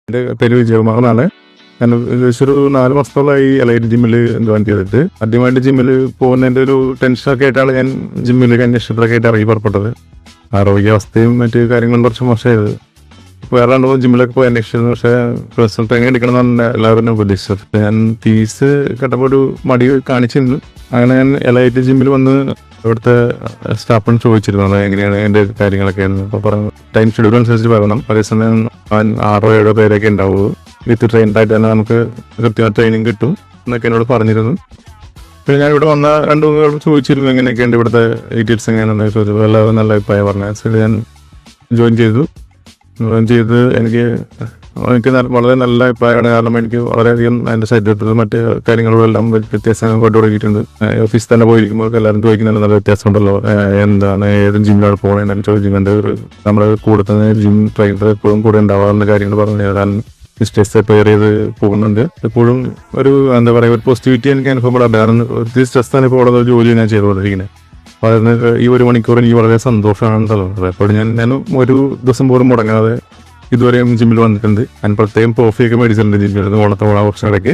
എൻ്റെ പേര് വിജയകുമാർ എന്നാണ്. ഞാൻ ഏകദേശം ഒരു 4 മാസത്തോളമായി എലൈറ്റ് ജിമ്മിൽ ജോയിൻ ചെയ്തിട്ട്. ആദ്യമായിട്ട് ജിമ്മിൽ പോകുന്നതിൻ്റെ ഒരു ടെൻഷനൊക്കെ ആയിട്ടാണ് ഞാൻ ജിമ്മിൽ കഴിഞ്ഞ ഇഷ്ടത്തിലൊക്കെ ആയിട്ട് ഇറങ്ങി പുറപ്പെട്ടത്. ആരോഗ്യാവസ്ഥയും മറ്റു കാര്യങ്ങളും കുറച്ച് മോശമായത്. വേറെ 2 ജിമ്മിലൊക്കെ പോയി അന്വേഷിച്ചിരുന്നു. പക്ഷേ റിസൾട്ട് എങ്ങനെ എടുക്കണം എന്നാണ് എല്ലാവരും ഉപദേശിച്ചത്. ഞാൻ ഫീസ് കേട്ടപ്പോൾ ഒരു മടി കാണിച്ചിരുന്നു. അങ്ങനെ ഞാൻ എലൈറ്റ് ജിമ്മിൽ വന്ന് ഇവിടുത്തെ സ്റ്റാഫിനോട് ചോദിച്ചിരുന്നു എങ്ങനെയാണ് എൻ്റെ കാര്യങ്ങളൊക്കെ. അപ്പോൾ പറഞ്ഞു ടൈം ഷെഡ്യൂൾ അനുസരിച്ച് വരണം, അതേസമയം 6-7 പേരൊക്കെ ഉണ്ടാവുള്ളൂ, വിത്ത് ട്രെയിൻഡായിട്ട് തന്നെ നമുക്ക് കൃത്യമായ ട്രെയിനിങ് കിട്ടും എന്നൊക്കെ എന്നോട് പറഞ്ഞിരുന്നു. പിന്നെ ഞാൻ ഇവിടെ വന്ന 2-3 പേരോട് ചോദിച്ചിരുന്നു എങ്ങനെയൊക്കെയുണ്ട് ഇവിടുത്തെ ഡീറ്റെയിൽസ് എങ്ങനെയാണെന്ന് ചോദിച്ചു. എല്ലാവരും നല്ല അഭിപ്രായം പറഞ്ഞു. ഞാൻ ജോയിൻ ചെയ്ത് എനിക്ക് വളരെ നല്ല അഭിപ്രായമാണ്. കാരണം എനിക്ക് വളരെയധികം എൻ്റെ ശരീരത്തിൽ മറ്റ് കാര്യങ്ങളെല്ലാം വ്യത്യാസങ്ങൾ കൊണ്ടു തുടങ്ങിയിട്ടുണ്ട്. ഓഫീസിൽ തന്നെ പോയിരിക്കുമ്പോൾ എല്ലാവരും ചോദിക്കുന്നതിന് നല്ല വ്യത്യാസമുണ്ടല്ലോ, എന്താണ് ഏത് ജിമ്മിലാണ് പോകണമെന്ന് ചോദിക്കുന്നുണ്ട്. നമ്മുടെ കൂടെ തന്നെ ജിം ട്രെയിനർ എപ്പോഴും കൂടെ ഉണ്ടാവാറുള്ള കാര്യങ്ങൾ പറഞ്ഞു തരാൻ മിസ്റ്റേക്സ് പ്രിപ്പയർ ചെയ്ത് പോകുന്നുണ്ട്. എപ്പോഴും ഒരു എന്താ പറയുക, ഒരു പോസിറ്റിവിറ്റി എനിക്ക് അനുഭവപ്പെടാറില്ല. കാരണം ഒത്തിരി സ്ട്രെസ് തന്നെ ഇപ്പോൾ ഉള്ള ഒരു ജോലി ഞാൻ ചെയ്തുകൊണ്ടിരിക്കുന്നത്. അപ്പോൾ അതിന് ഈ 1 മണിക്കൂർ എനിക്ക് വളരെ സന്തോഷമാണ് തരുന്നത്. അപ്പോൾ ഞാൻ ഒരു ദിവസം പോലും മുടങ്ങാതെ ഇതുവരെയും ജിമ്മിൽ വന്നിട്ടുണ്ട്. ഞാൻ പ്രത്യേകം കോഫിയൊക്കെ മേടിച്ചിട്ടുണ്ട് ജിമ്മിൽ ഓണത്തോളം വർഷങ്ങളൊക്കെ.